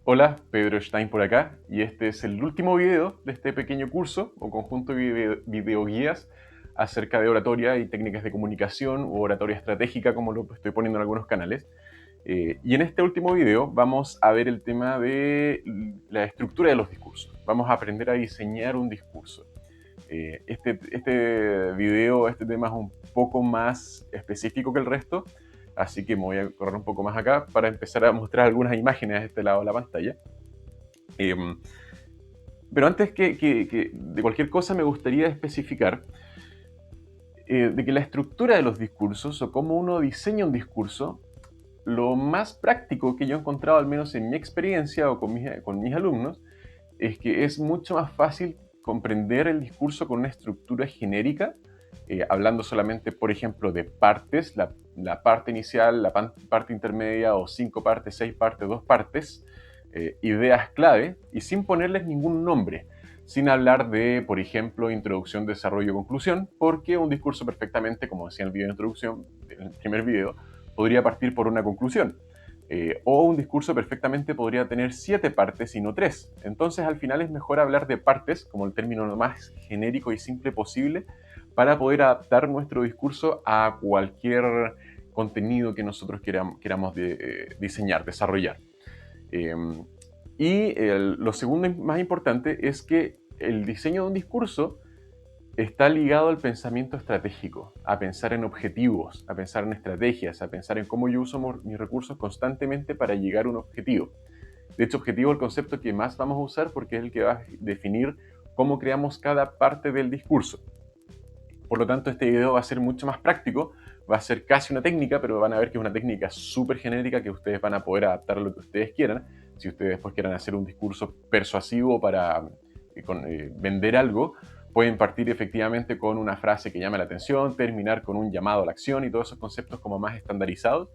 Hola, Pedro Stein por acá, y este es el último video de este pequeño curso o conjunto de videoguías acerca de oratoria y técnicas de comunicación o oratoria estratégica, como lo estoy poniendo en algunos canales. Y en este último video vamos a ver el tema de la estructura de los discursos. Vamos a aprender a diseñar un discurso. Este video, este tema es un poco más específico que el resto, así que me voy a correr un poco más acá para empezar a mostrar algunas imágenes a este lado de la pantalla. Eh, pero antes que de cualquier cosa me gustaría especificar de que la estructura de los discursos o cómo uno diseña un discurso, lo más práctico que yo he encontrado, al menos en mi experiencia o con mis alumnos, es que es mucho más fácil comprender el discurso con una estructura genérica, hablando solamente, por ejemplo, de partes, la parte inicial, la parte intermedia o 5 partes, 6 partes, 2 partes, ideas clave y sin ponerles ningún nombre, sin hablar de, por ejemplo, introducción, desarrollo, conclusión, porque un discurso perfectamente, como decía en el video de introducción, en el primer video, podría partir por una conclusión. O un discurso perfectamente podría tener 7 partes y no 3. Entonces al final es mejor hablar de partes como el término más genérico y simple posible para poder adaptar nuestro discurso a cualquier contenido que nosotros queramos diseñar, desarrollar. Eh, lo segundo más importante es que el diseño de un discurso está ligado al pensamiento estratégico, a pensar en objetivos, a pensar en estrategias, a pensar en cómo yo uso mis recursos constantemente para llegar a un objetivo. De hecho, objetivo es el concepto que más vamos a usar porque es el que va a definir cómo creamos cada parte del discurso. Por lo tanto, este video va a ser mucho más práctico, va a ser casi una técnica, pero van a ver que es una técnica súper genérica que ustedes van a poder adaptar a lo que ustedes quieran. Si ustedes después quieran hacer un discurso persuasivo para vender algo, pueden partir efectivamente con una frase que llame la atención, terminar con un llamado a la acción y todos esos conceptos como más estandarizados.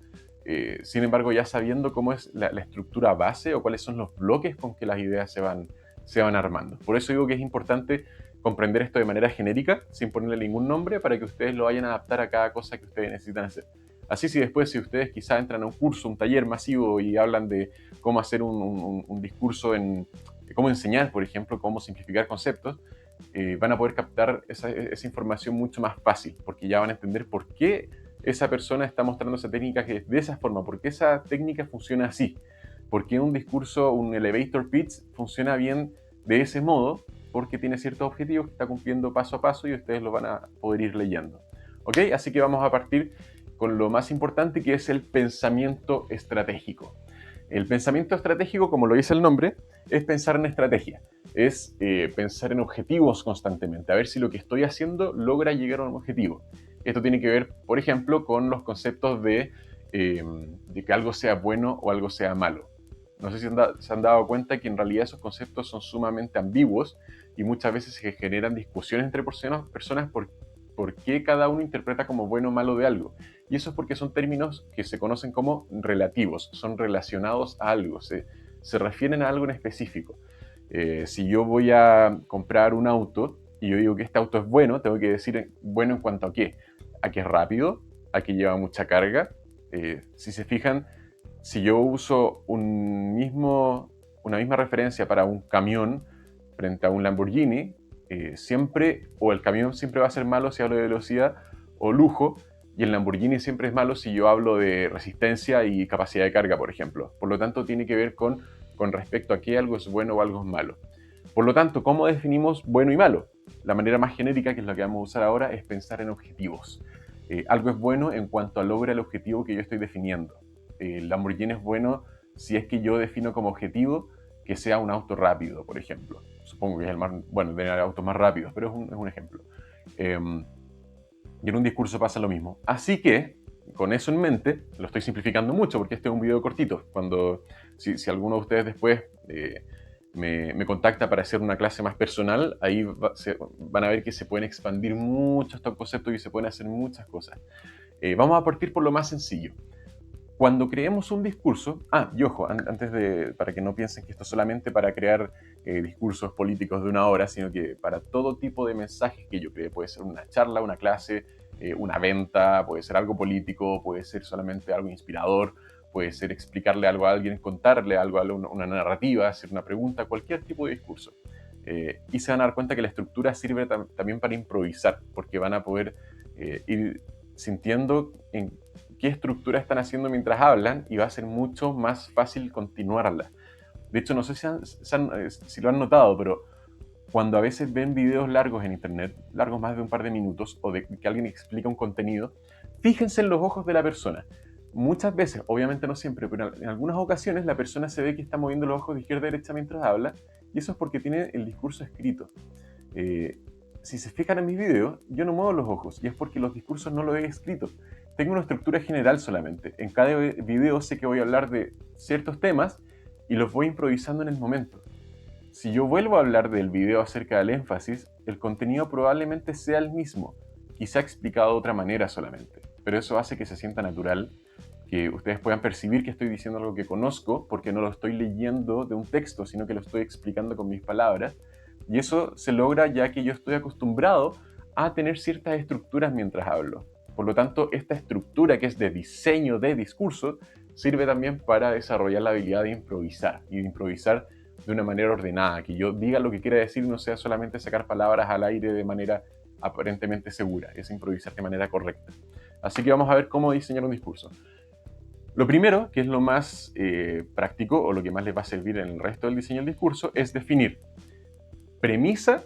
Sin embargo, ya sabiendo cómo es la estructura base o cuáles son los bloques con que las ideas se van armando. Por eso digo que es importante comprender esto de manera genérica, sin ponerle ningún nombre, para que ustedes lo vayan a adaptar a cada cosa que ustedes necesitan hacer. Así si después, si ustedes quizá entran a un curso, un taller masivo y hablan de cómo hacer un discurso cómo enseñar, por ejemplo, cómo simplificar conceptos, van a poder captar esa información mucho más fácil, porque ya van a entender por qué esa persona está mostrando esa técnica que es de esa forma, por qué esa técnica funciona así, por qué un discurso, un elevator pitch funciona bien de ese modo, porque tiene ciertos objetivos que está cumpliendo paso a paso y ustedes lo van a poder ir leyendo. ¿Ok? Así que vamos a partir con lo más importante, que es el pensamiento estratégico. El pensamiento estratégico, como lo dice el nombre, es pensar en estrategia, es pensar en objetivos constantemente, a ver si lo que estoy haciendo logra llegar a un objetivo. Esto tiene que ver, por ejemplo, con los conceptos de que algo sea bueno o algo sea malo. No sé si se han dado cuenta que en realidad esos conceptos son sumamente ambiguos y muchas veces se generan discusiones entre personas por qué cada uno interpreta como bueno o malo de algo. Y eso es porque son términos que se conocen como relativos, son relacionados a algo, se refieren a algo en específico. Si yo voy a comprar un auto y yo digo que este auto es bueno, tengo que decir bueno en cuanto a qué. A que es rápido, a que lleva mucha carga. Si se fijan, si yo uso una misma referencia para un camión frente a un Lamborghini, siempre, o el camión siempre va a ser malo si hablo de velocidad o lujo, y el Lamborghini siempre es malo si yo hablo de resistencia y capacidad de carga, por ejemplo. Por lo tanto, tiene que ver con respecto a qué algo es bueno o algo es malo. Por lo tanto, ¿cómo definimos bueno y malo? La manera más genérica, que es la que vamos a usar ahora, es pensar en objetivos. Algo es bueno en cuanto a logra el objetivo que yo estoy definiendo. El Lamborghini es bueno si es que yo defino como objetivo que sea un auto rápido, por ejemplo. Supongo que es el más, bueno, tener autos más rápidos, pero es un ejemplo. Eh, y en un discurso pasa lo mismo. Así que, con eso en mente, lo estoy simplificando mucho porque este es un video cortito. Si alguno de ustedes después me contacta para hacer una clase más personal, ahí van a ver que se pueden expandir mucho estos conceptos y se pueden hacer muchas cosas. Vamos a partir por lo más sencillo. Cuando creemos un discurso, y ojo, para que no piensen que esto es solamente para crear discursos políticos de una hora, sino que para todo tipo de mensajes que yo cree, puede ser una charla, una clase, una venta, puede ser algo político, puede ser solamente algo inspirador, puede ser explicarle algo a alguien, contarle algo, una narrativa, hacer una pregunta, cualquier tipo de discurso. Y se van a dar cuenta que la estructura sirve también para improvisar, porque van a poder ir sintiendo en qué estructura están haciendo mientras hablan y va a ser mucho más fácil continuarla. De hecho, no sé si lo han notado, pero cuando a veces ven videos largos en internet, largos más de un par de minutos, o de que alguien explica un contenido, fíjense en los ojos de la persona. Muchas veces, obviamente no siempre, pero en algunas ocasiones la persona se ve que está moviendo los ojos de izquierda a derecha mientras habla, y eso es porque tiene el discurso escrito. Si se fijan en mis videos, yo no muevo los ojos, y es porque los discursos no los he escrito. Tengo una estructura general solamente. En cada video sé que voy a hablar de ciertos temas y los voy improvisando en el momento. Si yo vuelvo a hablar del video acerca del énfasis, el contenido probablemente sea el mismo, quizá explicado de otra manera solamente, pero eso hace que se sienta natural, que ustedes puedan percibir que estoy diciendo algo que conozco, porque no lo estoy leyendo de un texto, sino que lo estoy explicando con mis palabras, y eso se logra ya que yo estoy acostumbrado a tener ciertas estructuras mientras hablo. Por lo tanto, esta estructura que es de diseño de discurso sirve también para desarrollar la habilidad de improvisar, y de improvisar de una manera ordenada, que yo diga lo que quiera decir, no sea solamente sacar palabras al aire de manera aparentemente segura, es improvisar de manera correcta. Así que vamos a ver cómo diseñar un discurso. Lo primero, que es lo más práctico o lo que más les va a servir en el resto del diseño del discurso, es definir premisa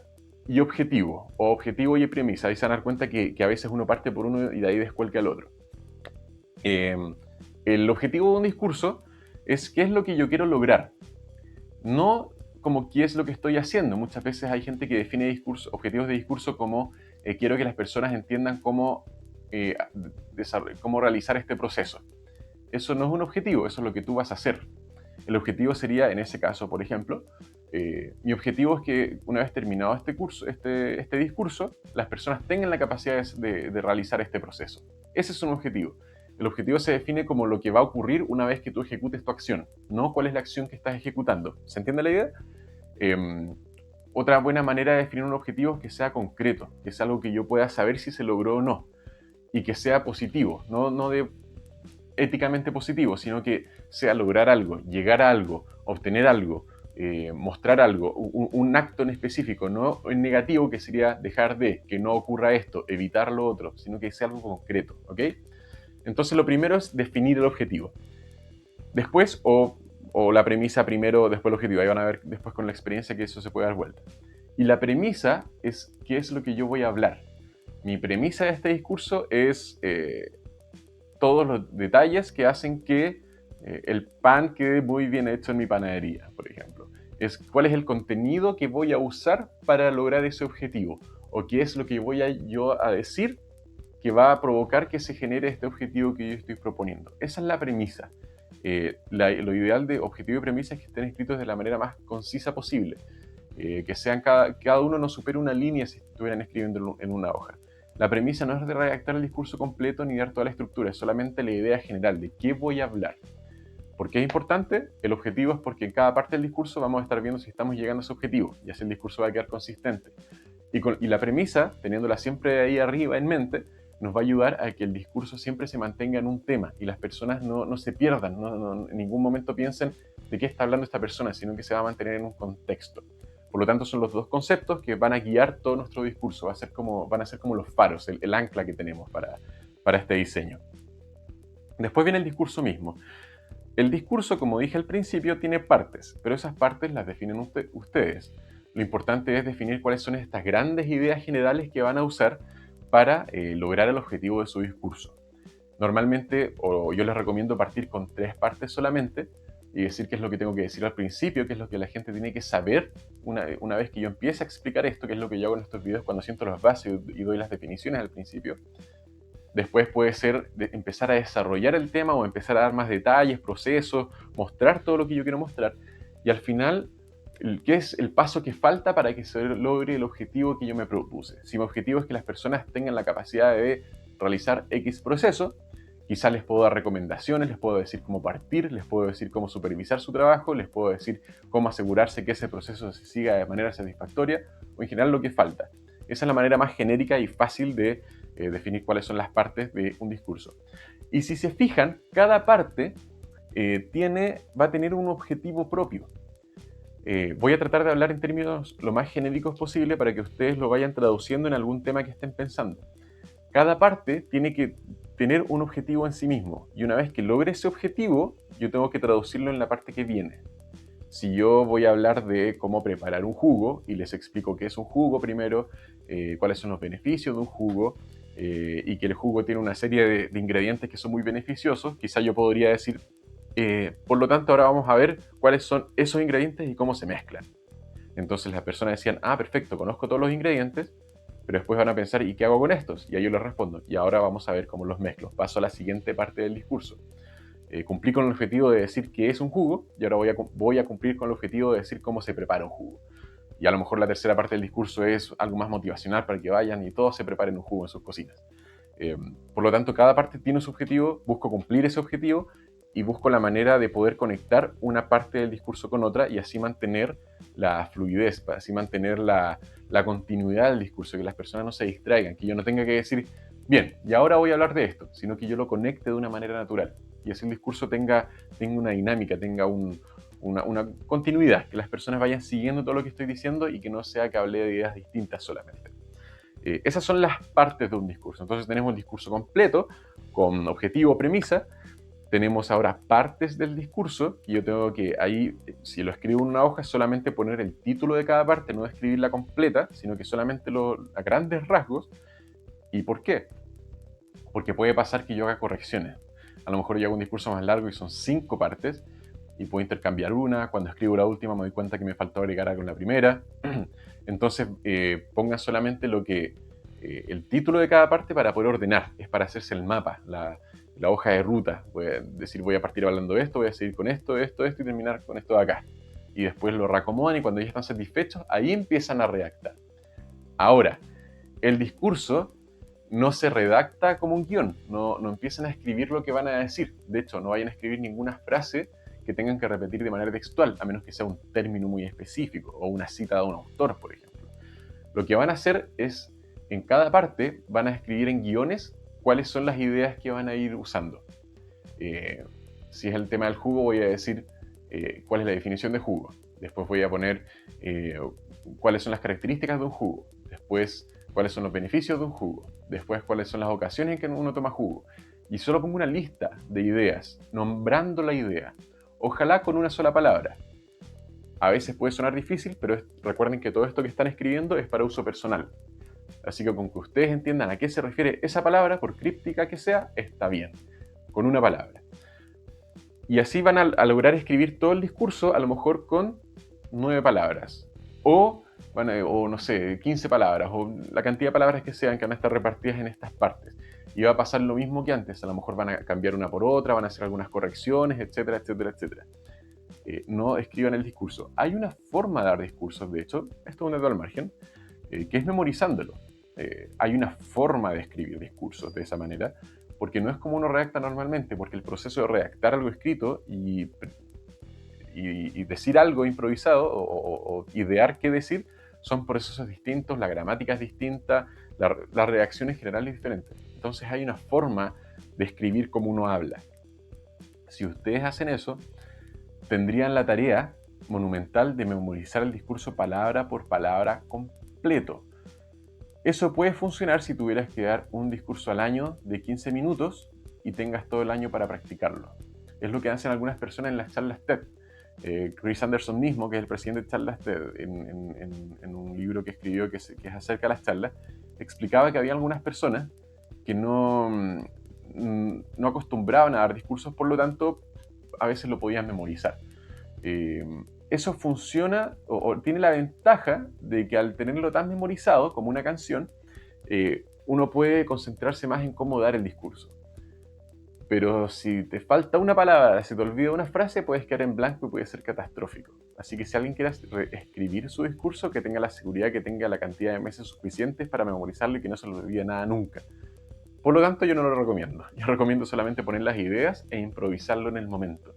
y objetivo, o objetivo y premisa. Ahí se van a dar cuenta que a veces uno parte por uno y de ahí descuelga el otro. El objetivo de un discurso es qué es lo que yo quiero lograr, no como qué es lo que estoy haciendo. Muchas veces hay gente que define objetivos de discurso como quiero que las personas entiendan cómo realizar este proceso. Eso no es un objetivo, eso es lo que tú vas a hacer. El objetivo sería, en ese caso, por ejemplo, mi objetivo es que una vez terminado este discurso, las personas tengan la capacidad de realizar este proceso. Ese es un objetivo. El objetivo se define como lo que va a ocurrir una vez que tú ejecutes tu acción, no cuál es la acción que estás ejecutando. ¿Se entiende la idea? Otra buena manera de definir un objetivo es que sea concreto, que sea algo que yo pueda saber si se logró o no, y que sea positivo, no de éticamente positivo, sino que sea lograr algo, llegar a algo, obtener algo, mostrar algo, un acto en específico, no en negativo, que sería dejar de, que no ocurra esto, evitar lo otro, sino que sea algo concreto, ¿ok? Entonces lo primero es definir el objetivo. Después, o la premisa primero, después el objetivo. Ahí van a ver después con la experiencia que eso se puede dar vuelta. Y la premisa es qué es lo que yo voy a hablar. Mi premisa de este discurso es todos los detalles que hacen que el pan quede muy bien hecho en mi panadería, por ejemplo. Es cuál es el contenido que voy a usar para lograr ese objetivo, o qué es lo que voy yo a decir que va a provocar que se genere este objetivo que yo estoy proponiendo. Esa es la premisa. Lo ideal de objetivo y premisa es que estén escritos de la manera más concisa posible, que sean cada uno no supere una línea si estuvieran escribiendo en una hoja. La premisa no es de redactar el discurso completo ni dar toda la estructura, es solamente la idea general de qué voy a hablar. ¿Por qué es importante? El objetivo es porque en cada parte del discurso vamos a estar viendo si estamos llegando a ese objetivo, y así el discurso va a quedar consistente. Y la premisa, teniéndola siempre ahí arriba en mente, nos va a ayudar a que el discurso siempre se mantenga en un tema y las personas no se pierdan, en ningún momento piensen de qué está hablando esta persona, sino que se va a mantener en un contexto. Por lo tanto, son los dos conceptos que van a guiar todo nuestro discurso, van a ser como los faros, el ancla que tenemos para este diseño. Después viene el discurso mismo. El discurso, como dije al principio, tiene partes, pero esas partes las definen ustedes. Lo importante es definir cuáles son estas grandes ideas generales que van a usar para lograr el objetivo de su discurso. Normalmente, yo les recomiendo partir con 3 partes solamente y decir qué es lo que tengo que decir al principio, qué es lo que la gente tiene que saber una vez que yo empiece a explicar esto, que es lo que yo hago en estos videos cuando siento las bases y doy las definiciones al principio. Después puede ser empezar a desarrollar el tema o empezar a dar más detalles, procesos, mostrar todo lo que yo quiero mostrar. Y al final, ¿qué es el paso que falta para que se logre el objetivo que yo me propuse? Si mi objetivo es que las personas tengan la capacidad de realizar X proceso, quizás les puedo dar recomendaciones, les puedo decir cómo partir, les puedo decir cómo supervisar su trabajo, les puedo decir cómo asegurarse que ese proceso se siga de manera satisfactoria, o en general lo que falta. Esa es la manera más genérica y fácil de definir cuáles son las partes de un discurso. Y si se fijan, cada parte va a tener un objetivo propio. Voy a tratar de hablar en términos lo más genéricos posible para que ustedes lo vayan traduciendo en algún tema que estén pensando. Cada parte tiene que tener un objetivo en sí mismo, y una vez que logre ese objetivo, yo tengo que traducirlo en la parte que viene. Si yo voy a hablar de cómo preparar un jugo y les explico qué es un jugo primero, cuáles son los beneficios de un jugo, y que el jugo tiene una serie de ingredientes que son muy beneficiosos, quizá yo podría decir, por lo tanto ahora vamos a ver cuáles son esos ingredientes y cómo se mezclan. Entonces las personas decían, perfecto, conozco todos los ingredientes, pero después van a pensar, ¿y qué hago con estos? Y ahí yo les respondo, y ahora vamos a ver cómo los mezclo. Paso a la siguiente parte del discurso. Cumplí con el objetivo de decir qué es un jugo, y ahora voy a cumplir con el objetivo de decir cómo se prepara un jugo. Y a lo mejor la tercera parte del discurso es algo más motivacional para que vayan y todos se preparen un jugo en sus cocinas. Por lo tanto, cada parte tiene su objetivo, busco cumplir ese objetivo y busco la manera de poder conectar una parte del discurso con otra y así mantener la fluidez, así mantener la continuidad del discurso, que las personas no se distraigan, que yo no tenga que decir, bien, y ahora voy a hablar de esto, sino que yo lo conecte de una manera natural y así el discurso tenga una dinámica, tenga una continuidad, que las personas vayan siguiendo todo lo que estoy diciendo y que no sea que hable de ideas distintas solamente. Esas son las partes de un discurso. Entonces tenemos el discurso completo, con objetivo, premisa. Tenemos ahora partes del discurso, y yo tengo que ahí, si lo escribo en una hoja, es solamente poner el título de cada parte, no escribirla completa, sino que solamente a grandes rasgos. ¿Y por qué? Porque puede pasar que yo haga correcciones. A lo mejor yo hago un discurso más largo y son 5 partes, y puedo intercambiar una. Cuando escribo la última me doy cuenta que me faltó agregar algo en la primera. Entonces pongan solamente el título de cada parte para poder ordenar. Es para hacerse el mapa, la hoja de ruta. Voy a decir, voy a partir hablando de esto, voy a seguir con esto y terminar con esto de acá. Y después lo reacomodan y cuando ya están satisfechos, ahí empiezan a redactar. Ahora, el discurso no se redacta como un guión, no empiezan a escribir lo que van a decir. De hecho, no vayan a escribir ninguna frase que tengan que repetir de manera textual, a menos que sea un término muy específico o una cita de un autor, por ejemplo. Lo que van a hacer es, en cada parte, van a escribir en guiones cuáles son las ideas que van a ir usando. Si es el tema del jugo, voy a decir cuál es la definición de jugo. Después voy a poner cuáles son las características de un jugo. Después, cuáles son los beneficios de un jugo. Después, cuáles son las ocasiones en que uno toma jugo. Y solo pongo una lista de ideas, nombrando la idea. Ojalá con una sola palabra. A veces puede sonar difícil, pero recuerden que todo esto que están escribiendo es para uso personal. Así que con que ustedes entiendan a qué se refiere esa palabra, por críptica que sea, está bien. Con una palabra. Y así van a lograr escribir todo el discurso, a lo mejor con 9 palabras. O no sé, 15 palabras, o la cantidad de palabras que sean que van a estar repartidas en estas partes. Y va a pasar lo mismo que antes, a lo mejor van a cambiar una por otra, van a hacer algunas correcciones, etcétera, etcétera, etcétera. No escriban el discurso. Hay una forma de dar discursos, de hecho, esto es un dato al margen, que es memorizándolo. Hay una forma de escribir discursos de esa manera, porque no es como uno redacta normalmente, porque el proceso de redactar algo escrito y decir algo improvisado o idear qué decir son procesos distintos, la gramática es distinta, la redacción en general es diferente. Entonces hay una forma de escribir como uno habla. Si ustedes hacen eso, tendrían la tarea monumental de memorizar el discurso palabra por palabra completo. Eso puede funcionar si tuvieras que dar un discurso al año de 15 minutos y tengas todo el año para practicarlo. Es lo que hacen algunas personas en las charlas TED. Chris Anderson mismo, que es el presidente de charlas TED, en un libro que escribió que es acerca de las charlas, explicaba que había algunas personas que no acostumbraban a dar discursos, por lo tanto, a veces lo podían memorizar. Eso funciona o tiene la ventaja de que al tenerlo tan memorizado como una canción, uno puede concentrarse más en cómo dar el discurso. Pero si te falta una palabra, si te olvida una frase, puedes quedar en blanco y puede ser catastrófico. Así que si alguien quiere escribir su discurso, que tenga la seguridad que tenga la cantidad de meses suficientes para memorizarlo y que no se le olvide nada nunca. Por lo tanto, yo no lo recomiendo. Yo recomiendo solamente poner las ideas e improvisarlo en el momento.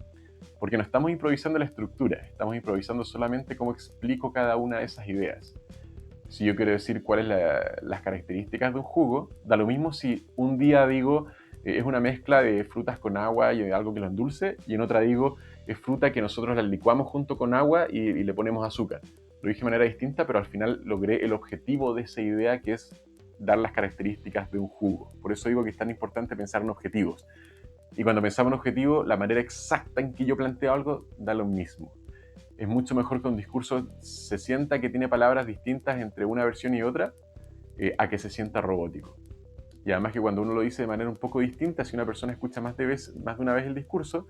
Porque no estamos improvisando la estructura, estamos improvisando solamente cómo explico cada una de esas ideas. Si yo quiero decir cuáles son las características de un jugo, da lo mismo si un día digo es una mezcla de frutas con agua y de algo que lo endulce, y en otra digo, es fruta que nosotros la licuamos junto con agua y le ponemos azúcar. Lo dije de manera distinta, pero al final logré el objetivo de esa idea, que es dar las características de un jugo. Por eso digo que es tan importante pensar en objetivos. Y cuando pensamos en objetivos, la manera exacta en que yo planteo algo da lo mismo. Es mucho mejor que un discurso se sienta que tiene palabras distintas entre una versión y otra, a que se sienta robótico. Y además que cuando uno lo dice de manera un poco distinta, si una persona escucha más de una vez el discurso,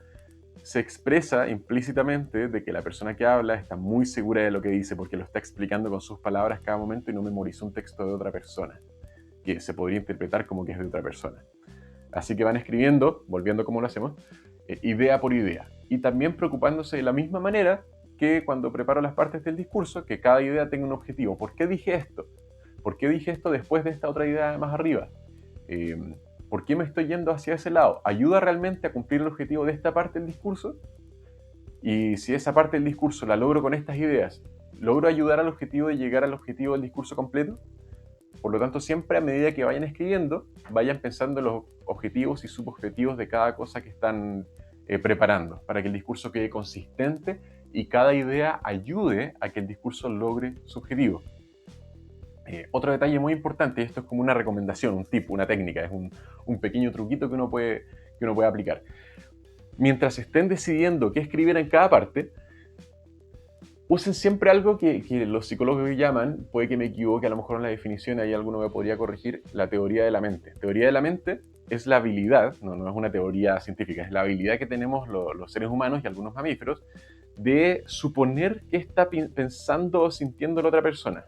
se expresa implícitamente de que la persona que habla está muy segura de lo que dice, porque lo está explicando con sus palabras cada momento y no memorizó un texto de otra persona, que se podría interpretar como que es de otra persona. Así que van escribiendo, volviendo como lo hacemos, idea por idea. Y también preocupándose de la misma manera que cuando preparo las partes del discurso, que cada idea tenga un objetivo. ¿Por qué dije esto? ¿Por qué dije esto después de esta otra idea más arriba? ¿Por qué me estoy yendo hacia ese lado? ¿Ayuda realmente a cumplir el objetivo de esta parte del discurso? Y si esa parte del discurso la logro con estas ideas, ¿logro ayudar al objetivo de llegar al objetivo del discurso completo? Por lo tanto, siempre a medida que vayan escribiendo, vayan pensando en los objetivos y subobjetivos de cada cosa que están preparando, para que el discurso quede consistente y cada idea ayude a que el discurso logre su objetivo. Otro detalle muy importante, y esto es como una recomendación, un tip, una técnica, es un pequeño truquito que uno puede aplicar. Mientras estén decidiendo qué escribir en cada parte, usen siempre algo que los psicólogos llaman, puede que me equivoque a lo mejor en la definición, ahí alguno me podría corregir, la teoría de la mente. Teoría de la mente es la habilidad, no es una teoría científica, es la habilidad que tenemos los seres humanos y algunos mamíferos de suponer qué está pensando o sintiendo la otra persona.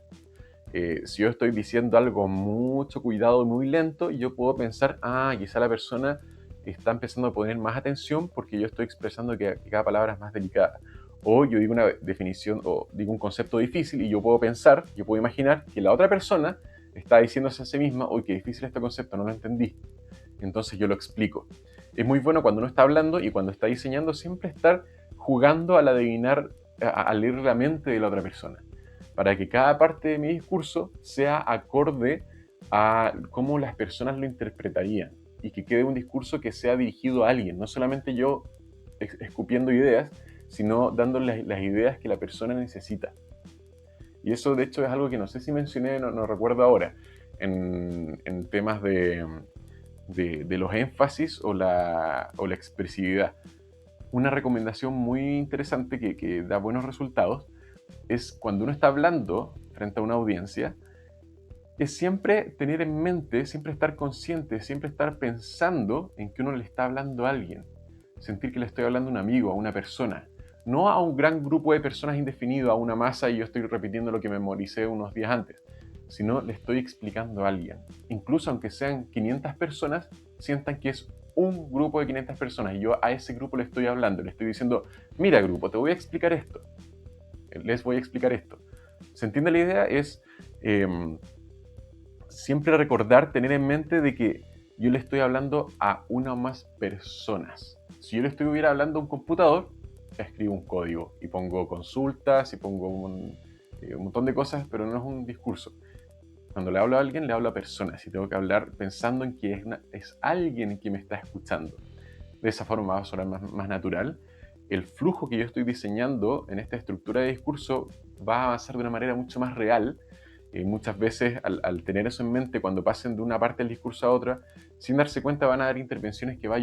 Si yo estoy diciendo algo con mucho cuidado y muy lento, yo puedo pensar, quizá la persona está empezando a poner más atención porque yo estoy expresando que cada palabra es más delicada. O yo digo una definición o digo un concepto difícil y yo puedo pensar, yo puedo imaginar que la otra persona está diciéndose a sí misma, uy, qué difícil este concepto, no lo entendí. Entonces yo lo explico. Es muy bueno cuando uno está hablando y cuando está diseñando siempre estar jugando al adivinar, a leer la mente de la otra persona, para que cada parte de mi discurso sea acorde a cómo las personas lo interpretarían y que quede un discurso que sea dirigido a alguien, no solamente yo escupiendo ideas, sino dándole las ideas que la persona necesita. Y eso de hecho es algo que no sé si mencioné, no recuerdo ahora, en temas de los énfasis o la expresividad. Una recomendación muy interesante que da buenos resultados es cuando uno está hablando frente a una audiencia, es siempre tener en mente, siempre estar consciente, siempre estar pensando en que uno le está hablando a alguien. Sentir que le estoy hablando a un amigo, a una persona. No a un gran grupo de personas indefinido, a una masa y yo estoy repitiendo lo que memoricé unos días antes, sino le estoy explicando a alguien. Incluso aunque sean 500 personas, sientan que es un grupo de 500 personas y yo a ese grupo le estoy hablando, le estoy diciendo, mira grupo, te voy a explicar esto. Les voy a explicar esto. ¿Se entiende la idea? Es siempre recordar, tener en mente de que yo le estoy hablando a una o más personas. Si yo le estuviera hablando a un computador, escribo un código y pongo consultas y pongo un montón de cosas, pero no es un discurso. Cuando le hablo a alguien, le hablo a personas y tengo que hablar pensando en que es alguien que me está escuchando. De esa forma va a sonar más natural. El flujo que yo estoy diseñando en esta estructura de discurso va a avanzar de una manera mucho más real. Muchas veces al tener eso en mente, cuando pasen de una parte del discurso a otra, sin darse cuenta van a dar intervenciones que van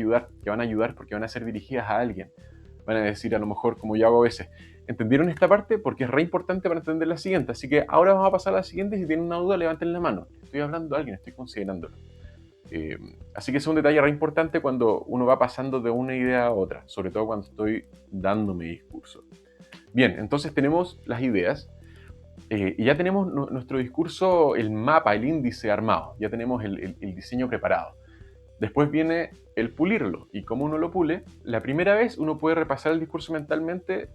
a ayudar porque van a ser dirigidas a alguien. Van a decir a lo mejor, como yo hago a veces, ¿entendieron esta parte? Porque es re importante para entender la siguiente. Así que ahora vamos a pasar a la siguiente y si tienen una duda levanten la mano. Estoy hablando a alguien, estoy considerándolo. Así que es un detalle re importante cuando uno va pasando de una idea a otra, sobre todo cuando estoy dando mi discurso. Bien, entonces tenemos las ideas y ya tenemos nuestro discurso, el mapa, el índice armado, ya tenemos el diseño preparado. Después viene el pulirlo, y como uno lo pule, la primera vez uno puede repasar el discurso mentalmente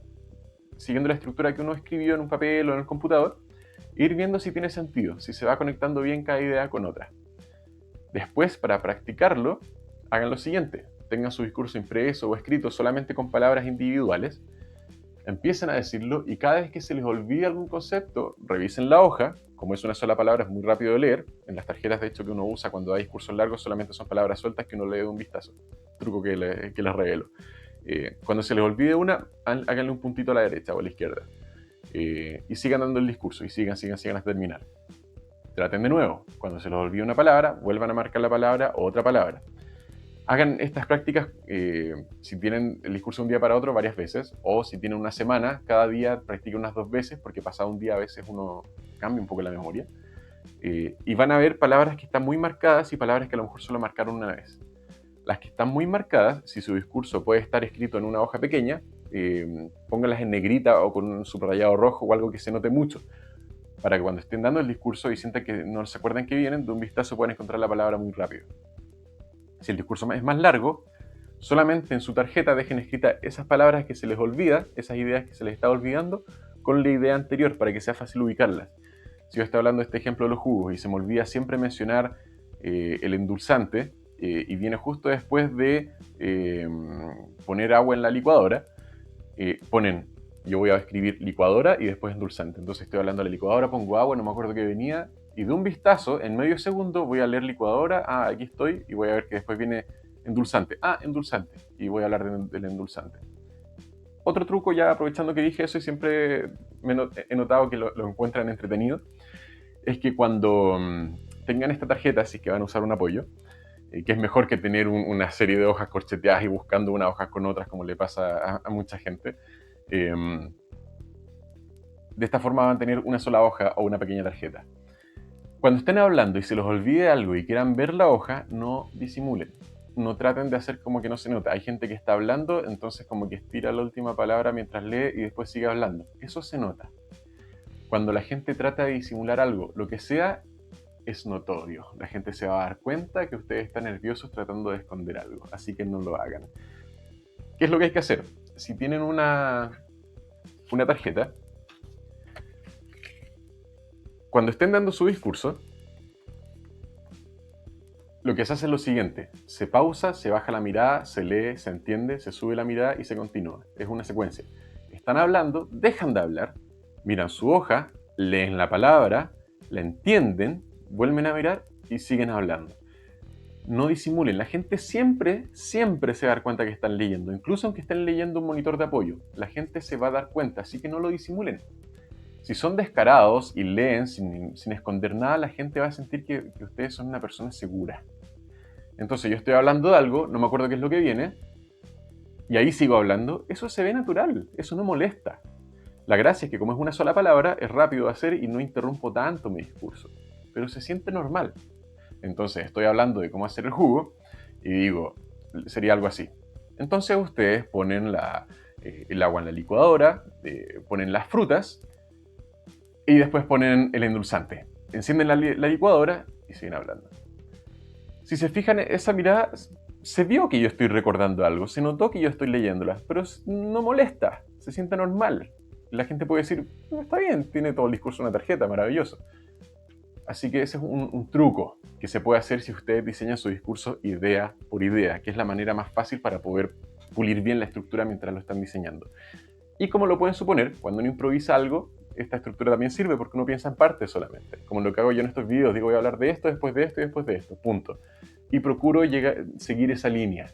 siguiendo la estructura que uno escribió en un papel o en el computador, e ir viendo si tiene sentido, si se va conectando bien cada idea con otra. Después, para practicarlo, hagan lo siguiente. Tengan su discurso impreso o escrito solamente con palabras individuales, empiecen a decirlo y cada vez que se les olvide algún concepto, revisen la hoja como es una sola palabra, es muy rápido de leer. En las tarjetas, de hecho, que uno usa cuando hay discursos largos, solamente son palabras sueltas que uno lee de un vistazo. Truco que les revelo. Cuando se les olvide una, háganle un puntito a la derecha o a la izquierda. Y sigan dando el discurso y sigan hasta terminar. Traten de nuevo. Cuando se les olvide una palabra, vuelvan a marcar la palabra o otra palabra. Hagan estas prácticas, si tienen el discurso de un día para otro, varias veces, o si tienen una semana, cada día practiquen unas 2 veces, porque pasado un día a veces uno cambia un poco la memoria. Y van a ver palabras que están muy marcadas y palabras que a lo mejor solo marcaron una vez. Las que están muy marcadas, si su discurso puede estar escrito en una hoja pequeña, pónganlas en negrita o con un subrayado rojo o algo que se note mucho, para que cuando estén dando el discurso y sientan que no se acuerdan que vienen, de un vistazo pueden encontrar la palabra muy rápido. Si el discurso es más largo, solamente en su tarjeta dejen escritas esas palabras que se les olvida, esas ideas que se les está olvidando, con la idea anterior para que sea fácil ubicarlas. Si yo estoy hablando de este ejemplo de los jugos y se me olvida siempre mencionar el endulzante y viene justo después de poner agua en la licuadora, yo voy a escribir licuadora y después endulzante. Entonces estoy hablando de la licuadora, pongo agua, no me acuerdo qué venía, y de un vistazo, en medio segundo, voy a leer licuadora, aquí estoy, y voy a ver que después viene endulzante. Endulzante, y voy a hablar del endulzante. Otro truco, ya aprovechando que dije eso y siempre he notado que lo encuentran entretenido, es que cuando tengan esta tarjeta, si es que van a usar un apoyo, que es mejor que tener una serie de hojas corcheteadas y buscando unas hojas con otras, como le pasa a mucha gente. De esta forma van a tener una sola hoja o una pequeña tarjeta. Cuando estén hablando y se les olvide algo y quieran ver la hoja, no disimulen. No traten de hacer como que no se nota. Hay gente que está hablando, entonces como que estira la última palabra mientras lee y después sigue hablando. Eso se nota. Cuando la gente trata de disimular algo, lo que sea, es notorio. La gente se va a dar cuenta que ustedes están nerviosos tratando de esconder algo. Así que no lo hagan. ¿Qué es lo que hay que hacer? Si tienen una tarjeta, cuando estén dando su discurso, lo que se hace es lo siguiente: se pausa, se baja la mirada, se lee, se entiende, se sube la mirada y se continúa. Es una secuencia. Están hablando, dejan de hablar, miran su hoja, leen la palabra, la entienden, vuelven a mirar y siguen hablando. No disimulen. La gente siempre se va a dar cuenta que están leyendo, incluso aunque estén leyendo un monitor de apoyo. La gente se va a dar cuenta, así que no lo disimulen. Si son descarados y leen sin esconder nada, la gente va a sentir que ustedes son una persona segura. Entonces yo estoy hablando de algo, no me acuerdo qué es lo que viene, y ahí sigo hablando. Eso se ve natural, eso no molesta. La gracia es que como es una sola palabra, es rápido de hacer y no interrumpo tanto mi discurso. Pero se siente normal. Entonces estoy hablando de cómo hacer el jugo y digo, sería algo así. Entonces ustedes ponen el agua en la licuadora, ponen las frutas y después ponen el endulzante. Encienden la licuadora y siguen hablando. Si se fijan, esa mirada, se vio que yo estoy recordando algo, se notó que yo estoy leyéndola, pero no molesta, se siente normal. La gente puede decir, está bien, tiene todo el discurso en una tarjeta, maravilloso. Así que ese es un truco que se puede hacer si ustedes diseñan su discurso idea por idea, que es la manera más fácil para poder pulir bien la estructura mientras lo están diseñando. Y como lo pueden suponer, cuando uno improvisa algo, esta estructura también sirve porque uno piensa en partes solamente. Como lo que hago yo en estos videos, digo voy a hablar de esto, después de esto y después de esto, punto. Y procuro seguir esa línea.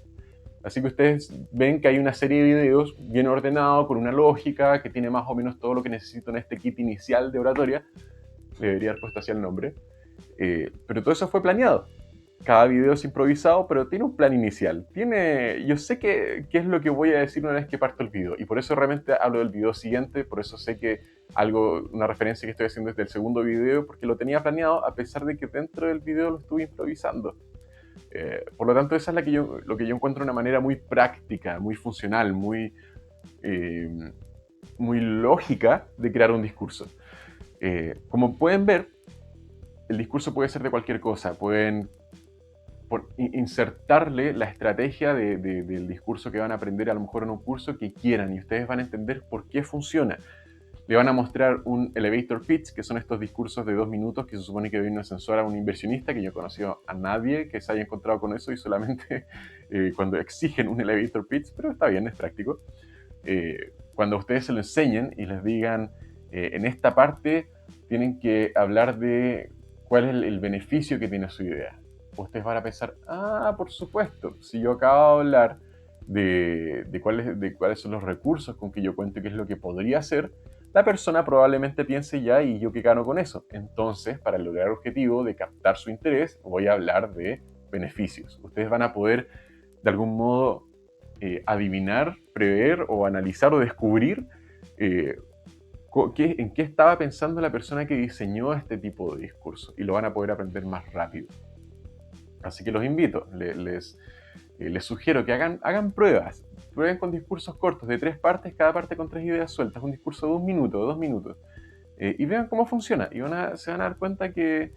Así que ustedes ven que hay una serie de videos bien ordenados, con una lógica, que tiene más o menos todo lo que necesito en este kit inicial de oratoria. Le debería haber puesto así el nombre. Pero todo eso fue planeado. Cada video es improvisado, pero tiene un plan inicial. Yo sé qué es lo que voy a decir una vez que parto el video. Y por eso realmente hablo del video siguiente. Por eso sé que una referencia que estoy haciendo es del segundo video, porque lo tenía planeado a pesar de que dentro del video lo estuve improvisando. Por lo tanto, esa es lo que yo encuentro una manera muy práctica, muy funcional, muy lógica de crear un discurso. Como pueden ver, el discurso puede ser de cualquier cosa. Pueden insertarle la estrategia del discurso que van a aprender a lo mejor en un curso que quieran, y ustedes van a entender por qué funciona. Le van a mostrar un elevator pitch, que son estos discursos de 2 minutos que se supone que doy un ascensor a un inversionista, que yo he conocido a nadie que se haya encontrado con eso, y solamente cuando exigen un elevator pitch, pero está bien, es práctico. Cuando ustedes se lo enseñen y les digan, en esta parte tienen que hablar de cuál es el beneficio que tiene su idea. Ustedes van a pensar, por supuesto, si yo acabo de hablar de cuáles son los recursos con que yo cuento y qué es lo que podría hacer, la persona probablemente piense ya, ¿y yo qué gano con eso? Entonces, para lograr el objetivo de captar su interés, voy a hablar de beneficios. Ustedes van a poder, de algún modo, adivinar, prever o analizar o descubrir eh, en qué estaba pensando la persona que diseñó este tipo de discurso, y lo van a poder aprender más rápido. Así que los invito, les sugiero que hagan pruebas. Prueben con discursos cortos de 3 partes, cada parte con 3 ideas sueltas, un discurso de 1 minuto, 2 minutos, y vean cómo funciona. Y se van a dar cuenta que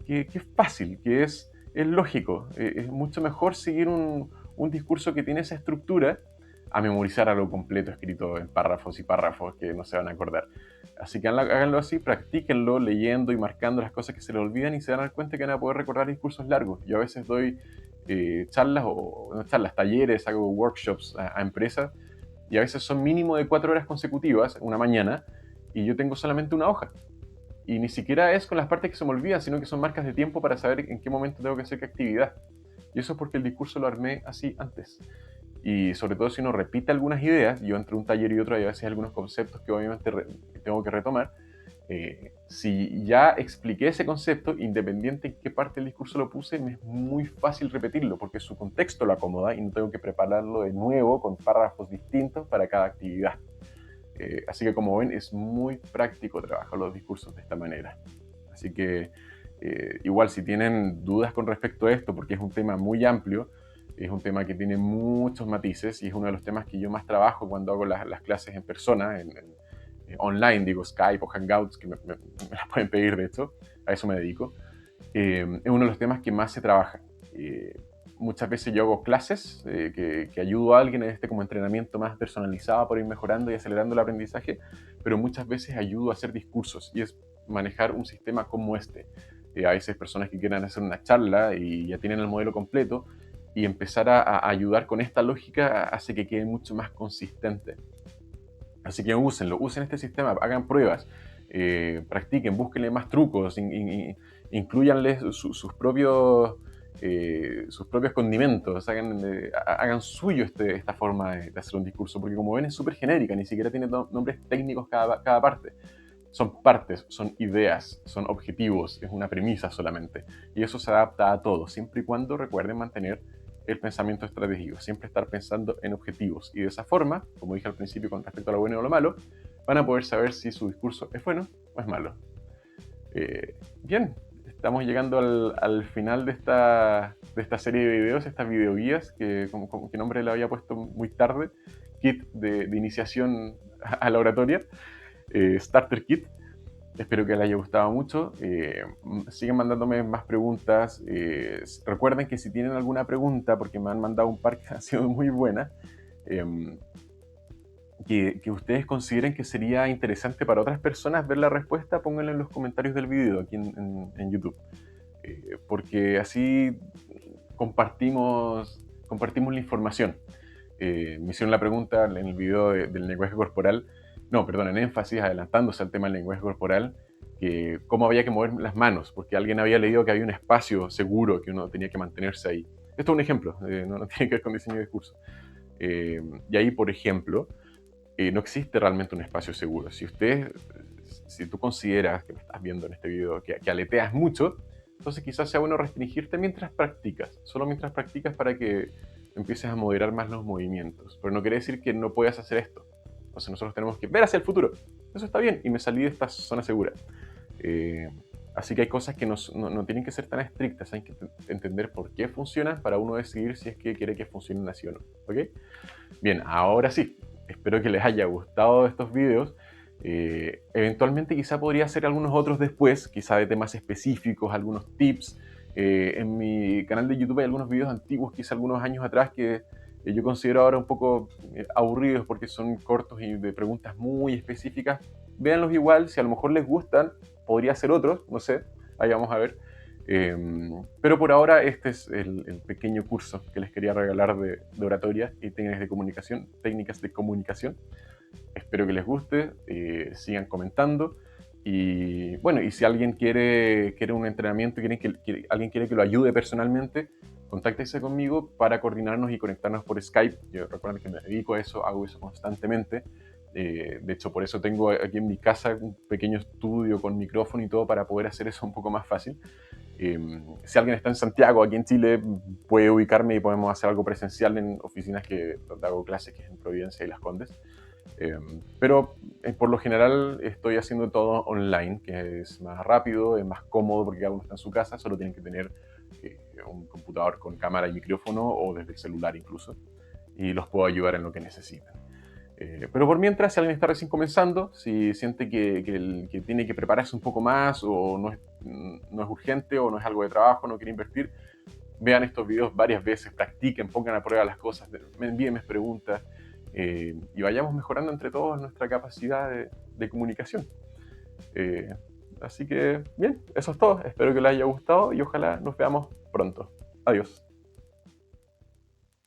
es fácil, que es lógico. Es mucho mejor seguir un discurso que tiene esa estructura a memorizar algo completo escrito en párrafos y párrafos que no se van a acordar. Así que háganlo así, practíquenlo leyendo y marcando las cosas que se les olvidan, y se van a dar cuenta que van a poder recordar discursos largos. Yo a veces doy charlas, o no charlas, talleres, hago workshops a empresas, y a veces son mínimo de 4 horas consecutivas, una mañana, y yo tengo solamente una hoja. Y ni siquiera es con las partes que se me olvidan, sino que son marcas de tiempo para saber en qué momento tengo que hacer qué actividad. Y eso es porque el discurso lo armé así antes. Y sobre todo si uno repite algunas ideas, yo entre un taller y otro hay a veces algunos conceptos que obviamente tengo que retomar. Si ya expliqué ese concepto, independiente en qué parte del discurso lo puse, me es muy fácil repetirlo porque su contexto lo acomoda y no tengo que prepararlo de nuevo con párrafos distintos para cada actividad. Así que, como ven, es muy práctico trabajar los discursos de esta manera. Así que igual, si tienen dudas con respecto a esto, porque es un tema muy amplio, es un tema que tiene muchos matices y es uno de los temas que yo más trabajo cuando hago las clases en persona, online, digo Skype o Hangouts, que me las pueden pedir, de hecho, a eso me dedico. Es uno de los temas que más se trabaja. Muchas veces yo hago clases que ayudo a alguien en este como entrenamiento más personalizado para ir mejorando y acelerando el aprendizaje, pero muchas veces ayudo a hacer discursos, y es manejar un sistema como este. A veces personas que quieran hacer una charla y ya tienen el modelo completo, y empezar a ayudar con esta lógica hace que quede mucho más consistente. Así que úsenlo, usen este sistema, hagan pruebas, practiquen, búsquenle más trucos, incluyanle sus propios condimentos, hagan suyo esta forma de hacer un discurso, porque como ven es súper genérica, ni siquiera tiene nombres técnicos cada parte. Son partes, son ideas, son objetivos, es una premisa solamente. Y eso se adapta a todo, siempre y cuando recuerden mantener el pensamiento estratégico, siempre estar pensando en objetivos. Y de esa forma, como dije al principio con respecto a lo bueno o lo malo, van a poder saber si su discurso es bueno o es malo. Bien, estamos llegando al final de esta serie de videos, estas videoguías, que como que nombre le había puesto muy tarde, kit de iniciación a la oratoria, Starter Kit. Espero que les haya gustado mucho. Sigan mandándome más preguntas. Recuerden que si tienen alguna pregunta, porque me han mandado un par que han sido muy buenas, que ustedes consideren que sería interesante para otras personas ver la respuesta, pónganlo en los comentarios del video aquí en YouTube. Porque así compartimos la información. Me hicieron la pregunta en el video del lenguaje corporal, en énfasis, adelantándose al tema del lenguaje corporal, que cómo había que mover las manos, porque alguien había leído que había un espacio seguro que uno tenía que mantenerse ahí. Esto es un ejemplo, no tiene que ver con diseño de discurso. Y ahí, por ejemplo, no existe realmente un espacio seguro. Si tú consideras que me estás viendo en este video que aleteas mucho, entonces quizás sea bueno restringirte mientras practicas, solo mientras practicas, para que empieces a moderar más los movimientos. Pero no quiere decir que no puedas hacer esto. Entonces nosotros tenemos que ver hacia el futuro. Eso está bien, y me salí de esta zona segura. Así que hay cosas que no tienen que ser tan estrictas, hay que entender por qué funcionan para uno decidir si es que quiere que funcionen así o no. ¿Ok? Bien, ahora sí, espero que les haya gustado estos videos. Eventualmente quizá podría hacer algunos otros después, quizá de temas específicos, algunos tips. En mi canal de YouTube hay algunos videos antiguos, quizá algunos años atrás, que yo considero ahora un poco aburridos porque son cortos y de preguntas muy específicas. Véanlos igual, si a lo mejor les gustan, podría hacer otros, no sé, ahí vamos a ver. Pero por ahora este es el pequeño curso que les quería regalar de oratoria y técnicas de comunicación. Espero que les guste, sigan comentando, Y bueno, y si alguien quiere un entrenamiento, alguien quiere que lo ayude personalmente, contáctese conmigo para coordinarnos y conectarnos por Skype. Yo recuerdo que me dedico a eso, hago eso constantemente. De hecho, por eso tengo aquí en mi casa un pequeño estudio con micrófono y todo para poder hacer eso un poco más fácil. Si alguien está en Santiago, aquí en Chile, puede ubicarme y podemos hacer algo presencial en oficinas donde hago clases, que es en Providencia y Las Condes. Pero por lo general estoy haciendo todo online, que es más rápido, es más cómodo porque cada uno está en su casa, solo tienen que tener un computador con cámara y micrófono o desde el celular incluso, y los puedo ayudar en lo que necesiten. Pero por mientras, si alguien está recién comenzando, si siente que tiene que prepararse un poco más o no es urgente o no es algo de trabajo, no quiere invertir, vean estos videos varias veces, practiquen, pongan a prueba las cosas, me envíen mis preguntas y vayamos mejorando entre todos nuestra capacidad de comunicación. Eh, Así que, bien, eso es todo. Espero que les haya gustado y ojalá nos veamos pronto. Adiós.